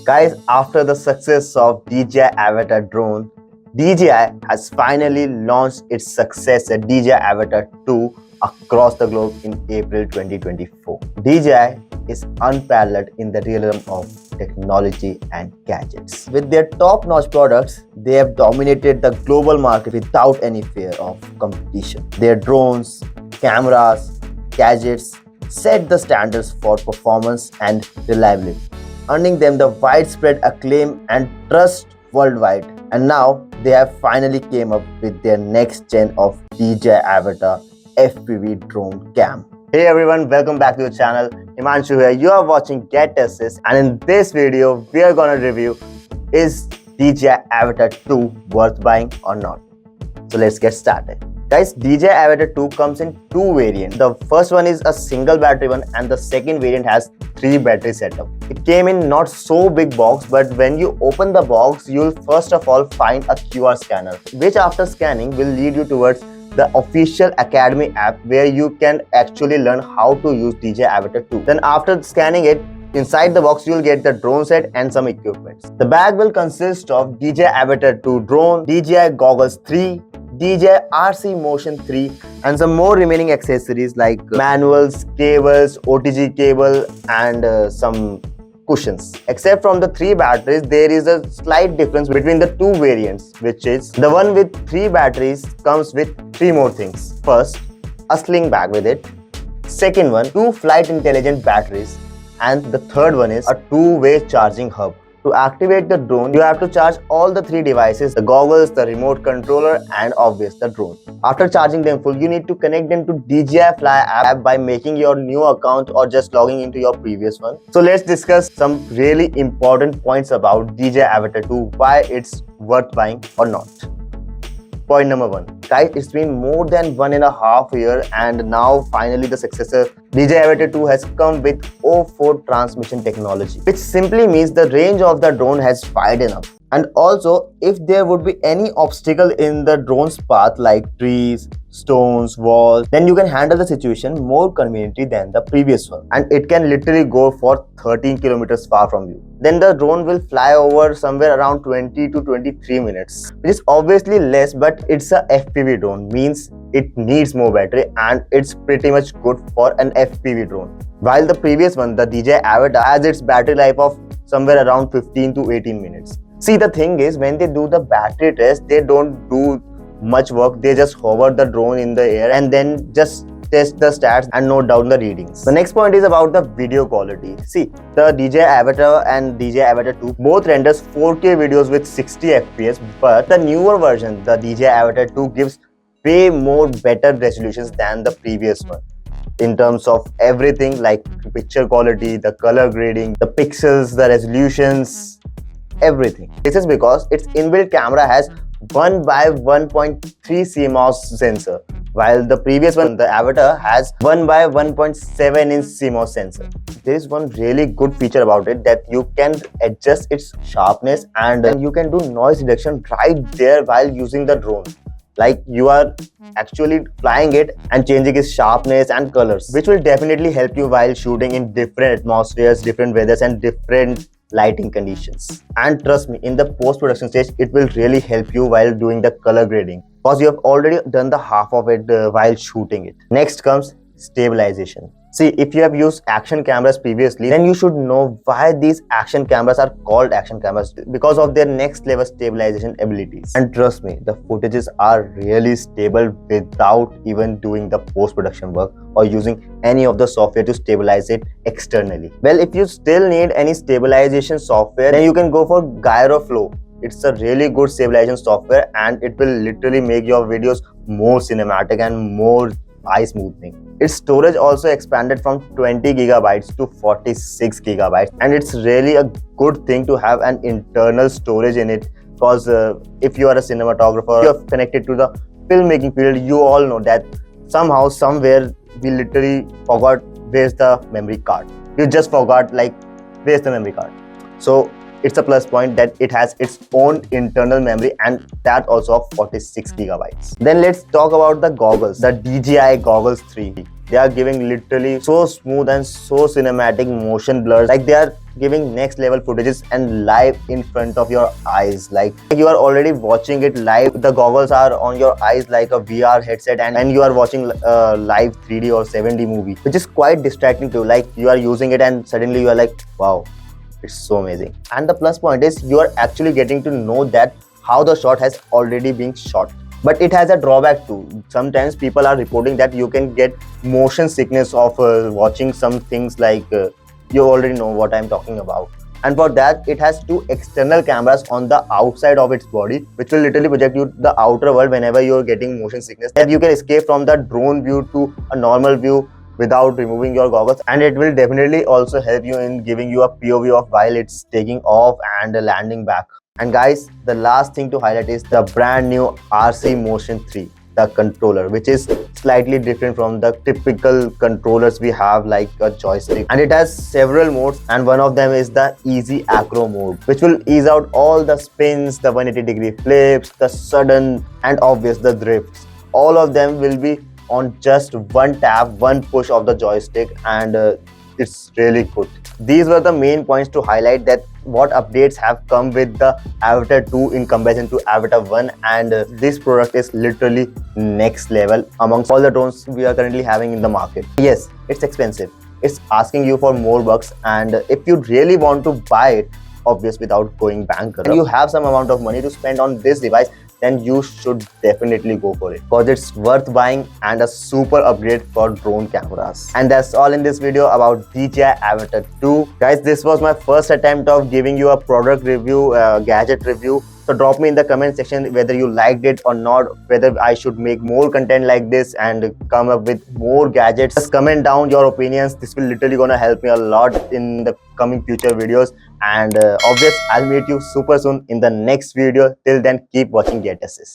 Guys, after the success of DJI Avata drone, DJI has finally launched its successor DJI Avata 2 across the globe in April 2024. DJI is unparalleled in the realm of technology and gadgets. With their top-notch products, they have dominated the global market without any fear of competition. Their drones, cameras, gadgets set the standards for performance and reliability, earning them the widespread acclaim and trust worldwide. And now they have finally came up with their next gen of DJI Avata FPV drone cam. Hey everyone, welcome back to the channel. Himanshu here. You are watching GetAssist, and in this video we are gonna review, is DJI Avata 2 worth buying or not? So let's get started. Guys, DJI Avata 2 comes in two variants. The first one is a single battery one and the second variant has 3 battery setup. It came in not so big box, but when you open the box, you'll first of all find a QR scanner, which after scanning will lead you towards the official Academy app where you can actually learn how to use DJI Avata 2. Then after scanning it, inside the box you'll get the drone set and some equipment. The bag will consist of DJI Avata 2 drone, DJI goggles 3, DJI RC Motion 3 and some more remaining accessories like manuals, cables, OTG cable and some cushions. Except from the 3 batteries, there is a slight difference between the 2 variants, which is the one with 3 batteries comes with 3 more things. First, a sling bag with it. Second one, 2 flight intelligent batteries. And the third one is a 2-way charging hub. To activate the drone, you have to charge all the 3 devices, the goggles, the remote controller and obviously the drone. After charging them full, you need to connect them to DJI Fly app by making your new account or just logging into your previous one. So let's discuss some really important points about DJI Avata 2, why it's worth buying or not. Point number 1. Guys, it's been more than 1.5 years and now finally the successor DJI Avata 2 has come with O4 transmission technology, which simply means the range of the drone has widened up. And also, if there would be any obstacle in the drone's path like trees, stones, walls, then you can handle the situation more conveniently than the previous one. And it can literally go for 13 kilometers far from you. Then the drone will fly over somewhere around 20 to 23 minutes, which is obviously less, but it's a FPV drone, means it needs more battery and it's pretty much good for an FPV drone. While the previous one, the DJI Avata, has its battery life of somewhere around 15 to 18 minutes. See, the thing is, when they do the battery test, they don't do much work. They just hover the drone in the air and then just test the stats and note down the readings. The next point is about the video quality. See, the DJI Avata and DJI Avata 2 both renders 4K videos with 60 FPS, but the newer version, the DJI Avata 2, gives way more better resolutions than the previous one in terms of everything like picture quality, the color grading, the pixels, the resolutions, everything. This is because its inbuilt camera has 1 by 1.3 CMOS sensor, while the previous one, the Avata, has 1 by 1.7 inch CMOS sensor. There is one really good feature about it, that you can adjust its sharpness and you can do noise reduction right there while using the drone. Like you are actually flying it and changing its sharpness and colors, which will definitely help you while shooting in different atmospheres, different weathers and different lighting conditions. And trust me, in the post-production stage, it will really help you while doing the color grading, because you have already done the half of it while shooting it. Next comes stabilization. See, if you have used action cameras previously, then you should know why these action cameras are called action cameras, because of their next level stabilization abilities. And trust me, the footages are really stable without even doing the post-production work or using any of the software to stabilize it externally. Well, if you still need any stabilization software, then you can go for Gyroflow. It's a really good stabilization software and it will literally make your videos more cinematic and more eye smoothing. Its storage also expanded from 20 gigabytes to 46 gigabytes, and it's really a good thing to have an internal storage in it, because if you are a cinematographer, you're connected to the filmmaking field, you all know that somehow, somewhere, we literally forgot where's the memory card. You just forgot, like, where's the memory card. So it's a plus point that it has its own internal memory, and that also of 46 gigabytes. Then let's talk about the goggles, the DJI goggles 3. They are giving literally so smooth and so cinematic motion blurs, like they are giving next level footages and live in front of your eyes. Like you are already watching it live. The goggles are on your eyes like a VR headset, and you are watching live 3D or 7D movie, which is quite distracting too. Like you are using it and suddenly you are like, wow, it's so amazing. And the plus point is you are actually getting to know that how the shot has already been shot. But it has a drawback too. Sometimes people are reporting that you can get motion sickness of watching some things, like you already know what I'm talking about. And for that, it has two external cameras on the outside of its body, which will literally project you the outer world whenever you're getting motion sickness, that you can escape from the drone view to a normal view without removing your goggles. And it will definitely also help you in giving you a POV of while it's taking off and landing back. And guys, the last thing to highlight is the brand new RC Motion 3, the controller, which is slightly different from the typical controllers we have like a joystick. And it has several modes, and one of them is the easy acro mode, which will ease out all the spins, the 180-degree flips, the sudden and obvious the drifts. All of them will be on just one tap, one push of the joystick, and it's really good. These were the main points to highlight, that what updates have come with the Avata 2 in comparison to Avata 1, and this product is literally next level amongst all the drones we are currently having in the market. Yes, it's expensive. It's asking you for more bucks, and if you really want to buy it, obvious without going bankrupt, and you have some amount of money to spend on this device, then you should definitely go for it, because it's worth buying and a super upgrade for drone cameras. And that's all in this video about DJI Avata 2. Guys, this was my first attempt of giving you a product review, gadget review. So drop me in the comment section whether you liked it or not, whether I should make more content like this and come up with more gadgets. Just comment down your opinions. This will literally gonna help me a lot in the coming future videos. And obvious, I'll meet you super soon in the next video. Till then, keep watching GetAssist.